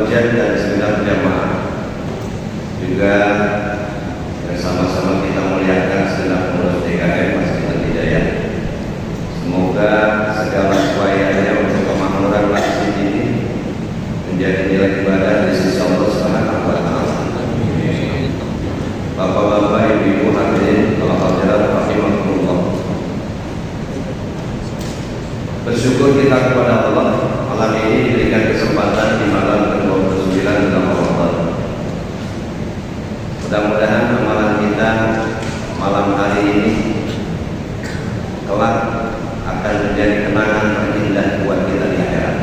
ujian dan segenap jamaah, juga bersama-sama kita muliakan segenap pengurus DKM Masjid Al-Hidayah. Semoga segala upayanya untuk kemakmuran masjid ini menjadi nilai ibadah di sisi Allah Subhanahu wa Ta'ala. Bapak-bapak, ibu-ibu hadirin al-hadirat rahimakumullah. Bersyukur kita kepada Allah malam ini diberikan kesempatan di malam ke-29 bulan Ramadan. Mudah-mudahan amalan kita malam hari ini kelak akan menjadi kenangan terindah buat kita di akhirat.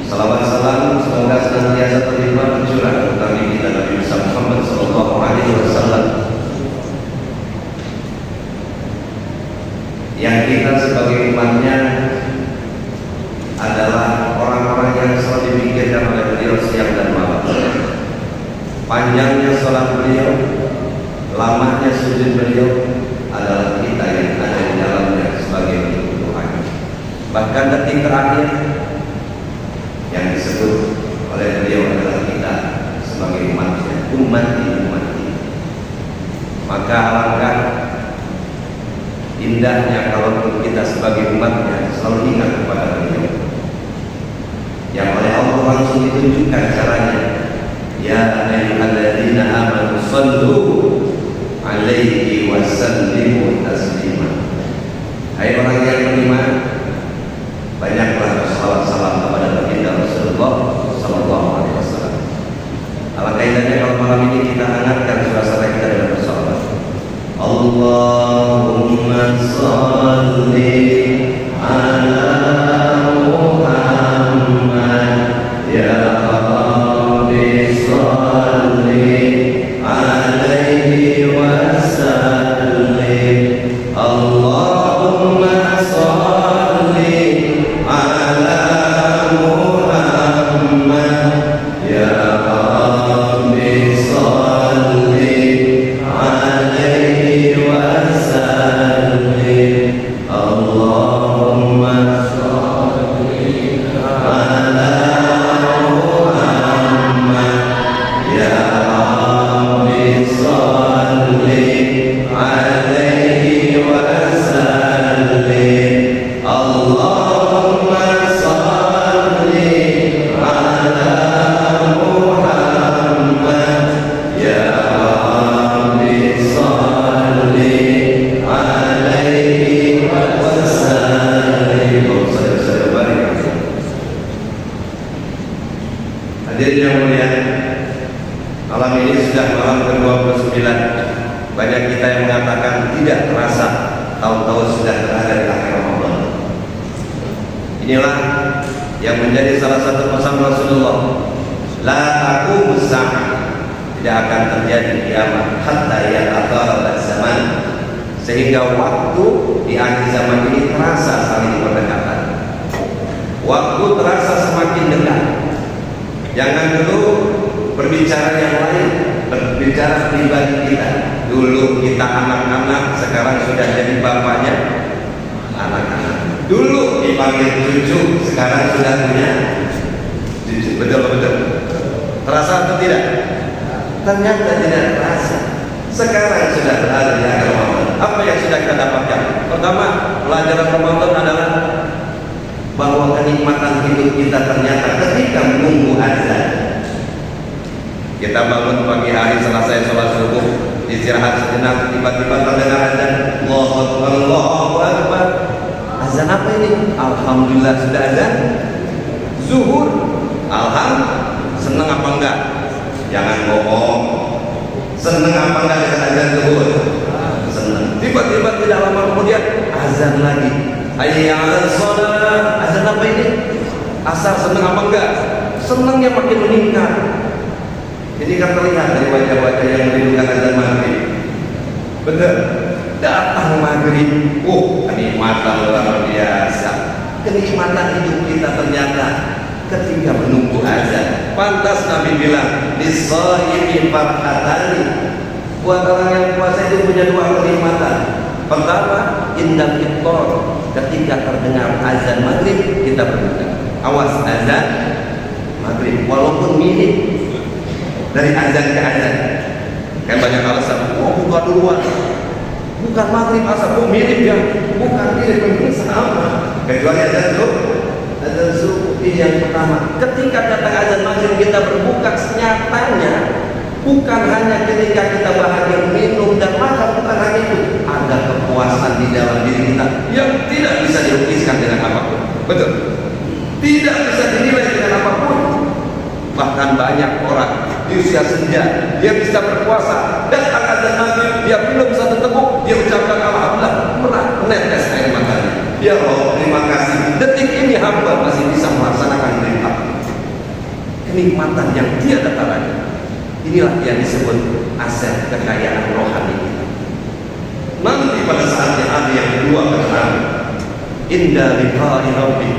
Salawat salam semoga senantiasa terlimpah tercurah kepada Nabi kita Nabi Muhammad sallallahu alaihi wasallam, yang kita sebagai umatnya adalah orang-orang yang selalu dipikirkan oleh beliau siang dan malam. Panjangnya sholat beliau, lamanya sujud beliau adalah kita yang ada di dalamnya sebagai Tuhan. Bahkan detik terakhir yang disebut oleh beliau adalah kita sebagai umatnya, umat ini. Maka alangkah indahnya kalau kita sebagai umatnya selalu ingat kepada beliau, yang oleh Allah langsung ditunjukkan caranya. Ya ayyuhalladzina amanu shallu alaihi wa sallimu taslima. Hai orang yang beriman, banyaklah bersalawat salam kepada baginda Rasulullah sallallahu alaihi wasallam. Alangkah indahnya kalau malam ini kita hangatkan suasana kita dengan bersalawat. Allahumma shalli ala Muhammad ya Rabbi shalli alaihi wa sallim. Allahumma shalli ala Muhammad ya Rabbi shalli alaihi wa sallim. Allahumma shalli ala Muhammad ya Rabbi shalli alaihi wa sallim. Allahumma shalli ala Muhammad ya Rabbi shalli alaihi wa sallim. Hadirin yang mulia, malam ini sudah malam ke-29. Banyak kita yang mengatakan tidak terasa, tahu-tahu sudah berada di akhir Ramadan. Inilah yang menjadi salah satu pesan Rasulullah, la taqumus sa'ah, tidak akan terjadi kiamat hatta yataqarrab zaman, sehingga waktu di akhir zaman ini terasa saling berdekatan. Waktu terasa semakin dekat. Jangan dulu berbicara yang lain, berbicara pribadi kita. Dulu kita anak-anak, sekarang sudah jadi bapaknya anak-anak. Dulu dipanggil cucu, sekarang sudah punya cucu. Betul-betul. Terasa atau tidak? Ternyata tidak terasa. Sekarang sudah berada di akhir Ramadan. Apa yang sudah kita dapatkan? Pertama, pelajaran Ramadan adalah bahwa kenikmatan hidup kita ternyata ketika menunggu azan. Kita bangun pagi hari, selesai sholat subuh, istirahat sejenak, tiba-tiba terdengar azan. Allahu Akbar, Allahu Akbar. Azan apa ini? Alhamdulillah sudah azan zuhur. Alhamdulillah. Senang apa enggak? Jangan bohong. Senang apa enggak dengan azan zuhur? Senang. Tiba-tiba tidak lama kemudian azan lagi. Hayya 'alas shalah. Azan apa ini? Asar. Senang apa enggak? Senangnya makin meningkat. Ini kan terlihat dari wajah-wajah yang merindukan azan maghrib. Betul. Datang maghrib, kenikmatan luar biasa. Kenikmatan hidup kita ternyata ketika menunggu azan. Pantas Nabi bilang, "Lis-shaimi farhatani." Buat orang yang puasa itu punya dua kenikmatan. Pertama, indal iftar, ketika terdengar azan maghrib kita berbuka. Awas azan memilih dari azan ke azan. Kan banyak alasan, buka duluan, bukan maghrib asar, mirip ya, bukan mirip, ini sama. Kecuali azan subuh ini yang pertama. Ketika datang azan maghrib kita berbuka, nyatanya bukan hanya ketika kita bahagia minum dan makan, bukan hanya itu, ada kepuasan di dalam diri kita yang tidak bisa dilukiskan dengan apapun. Betul? Tidak bisa dinilai dengan apapun. Bahkan banyak orang di usia senja dia bisa berpuasa, datang azan maghrib dia minum satu teguk, dia ucapkan alhamdulillah, menetes air matanya. Ya Allah, terima kasih, detik ini hamba masih bisa melaksanakan perintah. Kenikmatan yang tiada taranya. Inilah yang disebut aset kekayaan rohani kita. Nanti pada saatnya ada yang kedua keterangan, indah liqa'i rabbi,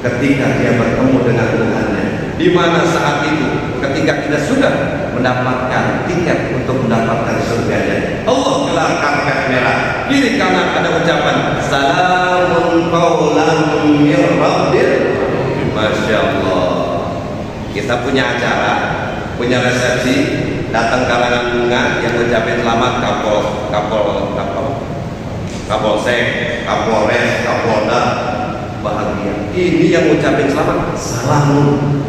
ketika dia bertemu dengan Tuhannya. Di mana saat itu ketika kita sudah mendapatkan tiket untuk mendapatkan surganya, Allah gelar karpet merah, kiri kanan ada ucapan salamun qaulan mir rabbir. Masya Allah. Kita punya acara, punya resepsi, datang karangan bunga yang ucapin selamat Kapolsek, Kapolres, Kapolda, bahagia. Ini yang ucapin selamat, salamun.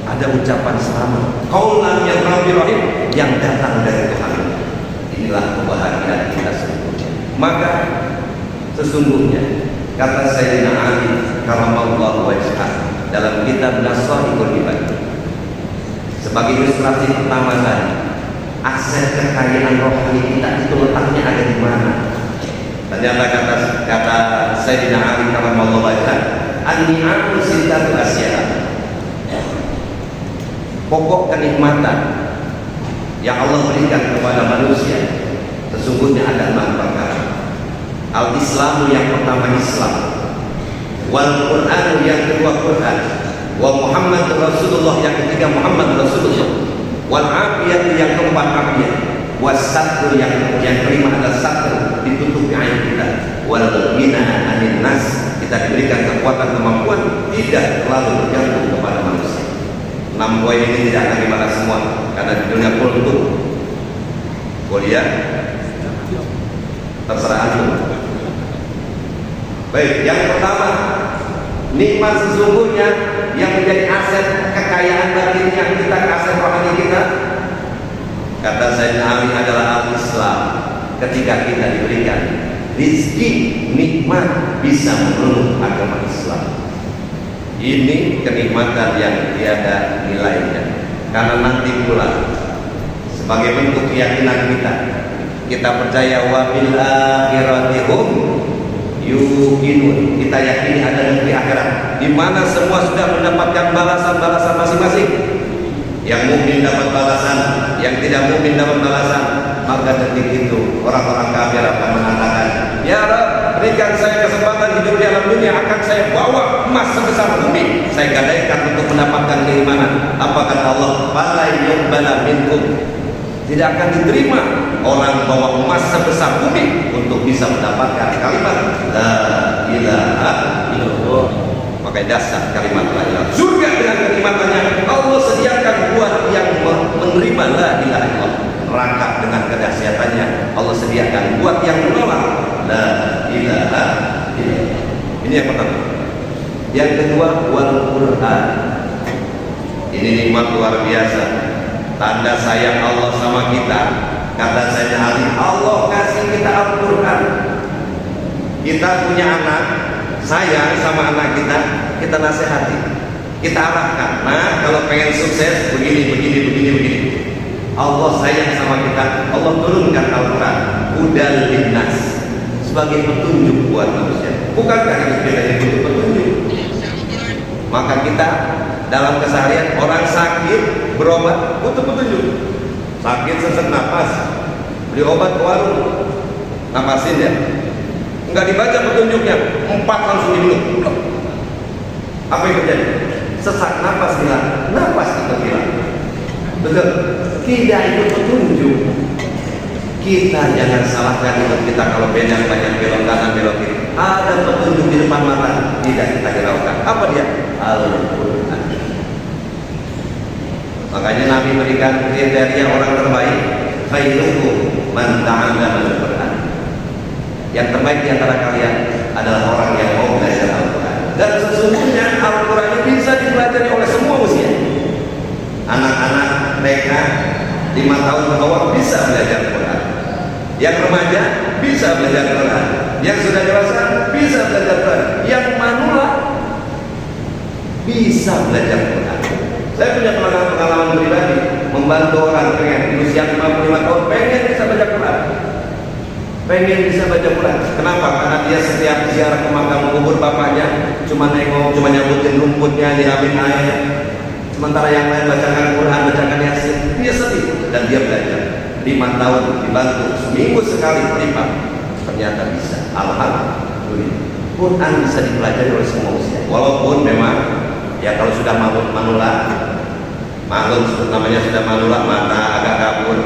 Ada ucapan selamat, qaulan yang Rabbi Rahim, yang datang dari Tuhan. Inilah kebahagiaan kita sesungguhnya. Maka sesungguhnya kata Sayyidina Ali karamallahu wajhah dalam kitab Nasaihul Ibad, sebagai ilustrasi pertama tadi, aset kekayaan rohani kita itu letaknya ada di mana? Ternyata kata Sayyidina Ali karamallahu wajhah, an-ni'amu sittatu asya'. Pokok kenikmatan yang Allah berikan kepada manusia sesungguhnya ada 6 perkara. Al-Islamu yang pertama Islam, wal Qur'anu yang kedua Quran, wa Muhammad Rasulullah yang ketiga Muhammad Rasulullah, wal afiyat yang keempat afiyat, was satru yang kelima adalah satru, ditutupi aib kita, wal ghina 'anil nas, kita diberikan kekuatan kemampuan tidak terlalu bergantung kepada manusia. 6 poin ini tidak akan dibahas semua karena di dunia kultur kuliah terserah antum. Baik, yang pertama, nikmat sesungguhnya yang menjadi aset kekayaan batin yang kita, aset rohani kita, kata Sayyidina Ali adalah al-Islam. Ketika kita diberikan rizki nikmat bisa memeluk agama Islam, ini kenikmatan yang tiada nilainya. Karena nanti pula sebagai bentuk keyakinan kita percaya wa bil akhirati hum yuqinun. Kita yakini ada negeri akhirat di mana semua sudah mendapatkan balasan-balasan masing-masing. Yang mukmin dapat balasan, yang tidak mukmin dapat balasan. Maka detik itu orang-orang kafir akan mengatakan, ya Rabb, berikan saya kesempatan hidup di alam dunia, akan saya bawa emas sebesar bumi, saya gadaikan untuk mendapatkan keimanan. Apa kata Allah? Fala yuqbala minkum, tidak akan diterima orang bawa emas sebesar bumi untuk bisa mendapatkan kalimat la ilaha illallah. Pakai dasar kalimat la ilaha. Surga dengan kenikmatannya Allah sediakan buat yang menerima la ilaha illallah. Neraka dengan kedahsyatannya Allah sediakan buat yang menolak la ilaha illallah. Ini yang pertama. Yang kedua, wal Quran. Ini nikmat luar biasa, tanda sayang Allah sama kita. Kata Sayyidina Ali, Allah kasih kita Al-Quran. Kita punya anak, sayang sama anak kita nasihati, kita arahkan. Nah, kalau pengen sukses begini. Allah sayang sama kita, Allah turunkan Al-Quran, hudal linnas, sebagai petunjuk buat manusia. Bukankah itu kita itu petunjuk? Maka kita dalam keseharian, orang sakit berobat butuh petunjuk. Sakit sesak napas, beli obat ke warung, napasin ya, nggak dibaca petunjuknya, 4 langsung diminum. Apa yang terjadi? Sesak napas hilang, napas itu hilang. Betul? Tidak itu petunjuk. Kita jangan salahkan hidup kita kalau banyak belok kanan belok kiri. Ada petunjuk di depan mata, tidak kita hiraukan. Apa dia? Al-Quran. Makanya Nabi berikan kriteria orang terbaik, khairukum man ta'allama al-Qur'an. Yang terbaik di antara kalian adalah orang yang mau belajar Al-Quran. Dan sesungguhnya Al-Quran ini bisa dipelajari oleh semua usia. Anak-anak TK 5 tahun ke bawah bisa belajar Quran. Yang remaja bisa belajar Quran. Yang sudah dewasa bisa belajar Quran. Yang manula bisa belajar Quran. Saya punya pengalaman pribadi membantu orang pengen di usia 55 tahun pengen bisa baca Quran. Pengen bisa baca Quran. Kenapa? Karena dia setiap ziarah ke makam kubur bapaknya cuma nengok, cuma nyabutin rumputnya, nyiramin air. Sementara yang lain bacakan Quran, bacakan Yasin, dia sedih dan dia belajar. 5 tahun dibantu seminggu sekali privat, ternyata bisa. Alhamdulillah. Quran bisa dipelajari oleh semua usia. Walaupun memang ya kalau sudah manula, maklum namanya sudah manula, mata agak kabur,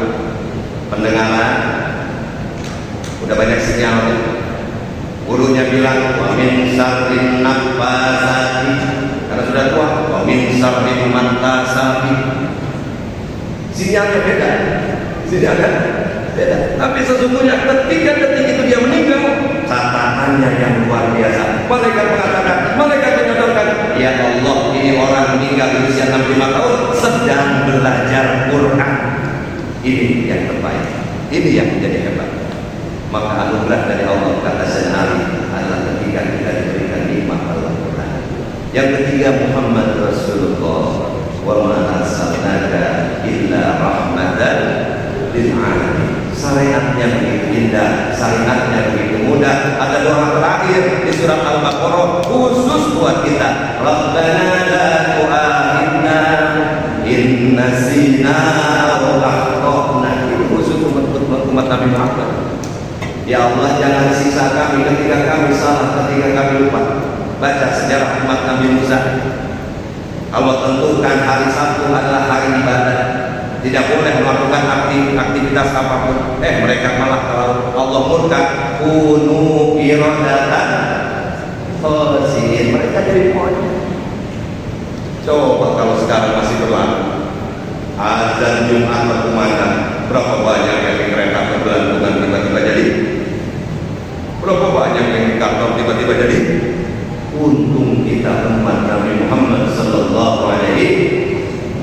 pendengaran udah banyak sinyalnya. Gurunya bilang wa min syarrin nafasati, karena sudah tua, wa min syarrin mantasati. Sinyalnya beda. Sinyalnya beda. Tapi sesungguhnya ketika detik itu dia meninggal, catatannya yang luar biasa. Malaikat mengatakan, malaikat menyodorkan, ya Allah, ini orang meninggal di usia 65 tahun sedang belajar Quran. Ini yang terbaik. Ini yang menjadi hebat. Maka anugerah dari Allah kata Sayyidina adalah ketika kita diberikan nikmat Al-Quran. Yang ketiga, Muhammad Rasulullah wa ma arsalnaka illa rahmatan lil alamin. Syariatnya begitu indah, syariatnya begitu mudah. Ada doa terakhir di surat Al-Baqarah khusus buat kita. Rabbana la tu'akhidna in nasina aw akhtana. Itu khusus umat Nabi Muhammad. Ya Allah, jangan siksa kami ketika kami salah, ketika kami lupa. Baca sejarah umat Nabi Musa. Allah tentukan hari Sabtu adalah hari ibadah, tidak boleh melakukan aktivitas apapun. Mereka malah kalau Allah murka, kunu iradatan khasiin, mereka jadi monyet. Coba kalau sekarang masih berlaku azan Jumat berkumandang, berapa banyak yang di kereta bergelantungan tiba-tiba jadi? Berapa banyak yang di kantor tiba-tiba jadi? Untung kita umat Nabi Muhammad sallallahu alaihi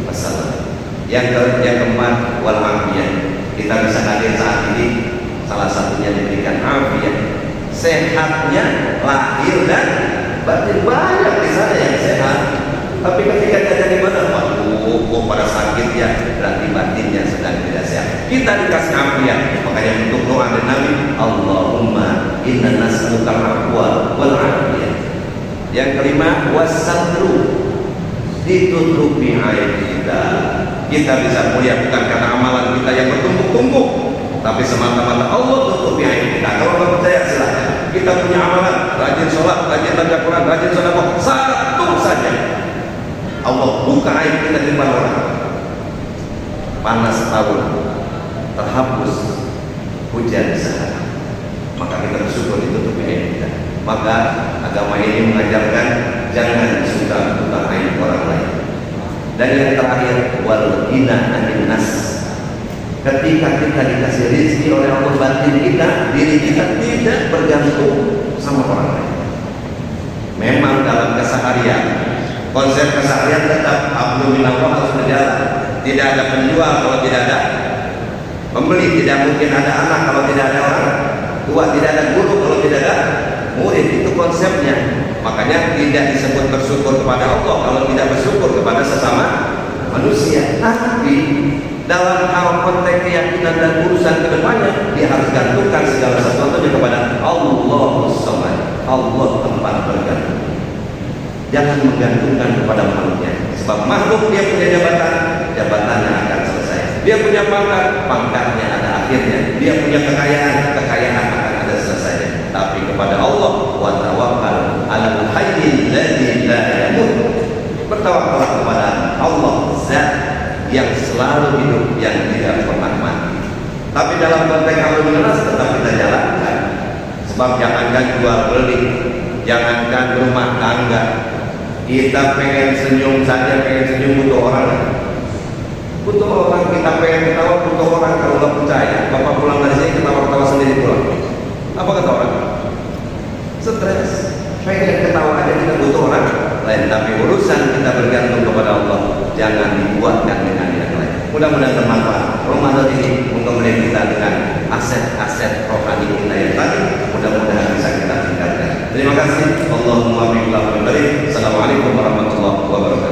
wasallam. Yang keempat, wal afiyah. Kita bisa hadir saat ini, salah satunya diberikan afiyah. Sehatnya lahir dan batin, banyak di sana yang sehat. Tapi ketika dia jadi mana, waduh, pada sakit ya, berarti batinnya sedang tidak sehat. Kita dikasih afiyah, makanya untuk doa dari Nabi, Allahumma inna nas'aluka al-afwa wal afiyah. Yang kelima, wasatru, ditutupi aib kita. Kita bisa mulia bukan karena amalan kita yang bertumpuk-tumpuk, tapi semata-mata Allah tutupi aib kita. Kalau nggak percaya silahkan. Kita punya amalan, rajin sholat, rajin baca Quran, rajin sedekah, satu saja Allah buka aib kita di depan orang. Panas tahun terhapus, hujan sehari, maka kita bersyukur ditutupi aib kita. Maka agama ini mengajarkan jangan suka buka aib orang lain. Dan yang terakhir, wal ghina 'anil nas. Ketika kita dikasih rezeki oleh Allah, batin kita, diri kita tidak bergantung sama orang lain. Memang dalam keseharian, konsep keseharian tetap hablum minallah harus berjalan. Tidak ada penjual kalau tidak ada pembeli, tidak mungkin ada anak kalau tidak ada orang tua, tidak ada guru kalau tidak ada murid. Itu konsepnya. Makanya tidak disebut bersyukur kepada Allah kalau tidak bersyukur kepada sesama manusia. Tapi dalam hal konteks keyakinan dan urusan kedepannya, dia harus gantungkan segala sesuatunya kepada Allahus Samad, Allah tempat bergantung. Jangan menggantungkan kepada makhluknya. Sebab makhluk dia punya jabatan, jabatannya akan selesai. Dia punya pangkat, pangkatnya ada akhirnya. Dia punya kekayaan, kekayaan akan ada selesainya. Tapi kepada Allah, wa tawakkal 'alal hayyil ladzi la yamut. Bertawakallah kepada Allah, zat yang selalu hidup, yang tidak pernah mati. Tapi dalam konteks alhamdulillah tetap kita jalankan. Sebab jangankan jual beli, jangankan rumah tangga, kita pengen senyum saja, pengen senyum butuh orang. Butuh orang, kita pengen ketawa, butuh orang. Kalau nggak percaya, bapak pulang dari sini ketawa-ketawa sendiri pulang. Apa kata orang? Stres. Pengen ketawa aja, kita butuh orang lain. Tapi urusan kita bergantung kepada Allah, jangan dibuatkan dengan yang lain. Mudah-mudahan bermanfaat. Ramadan ini mengembalikan kita dengan aset-aset rohani kita yang tadi. Mudah-mudahan bisa kita tinggalkan. Terima kasih. Allahumma billahi wa barik. Assalamualaikum warahmatullahi wabarakatuh.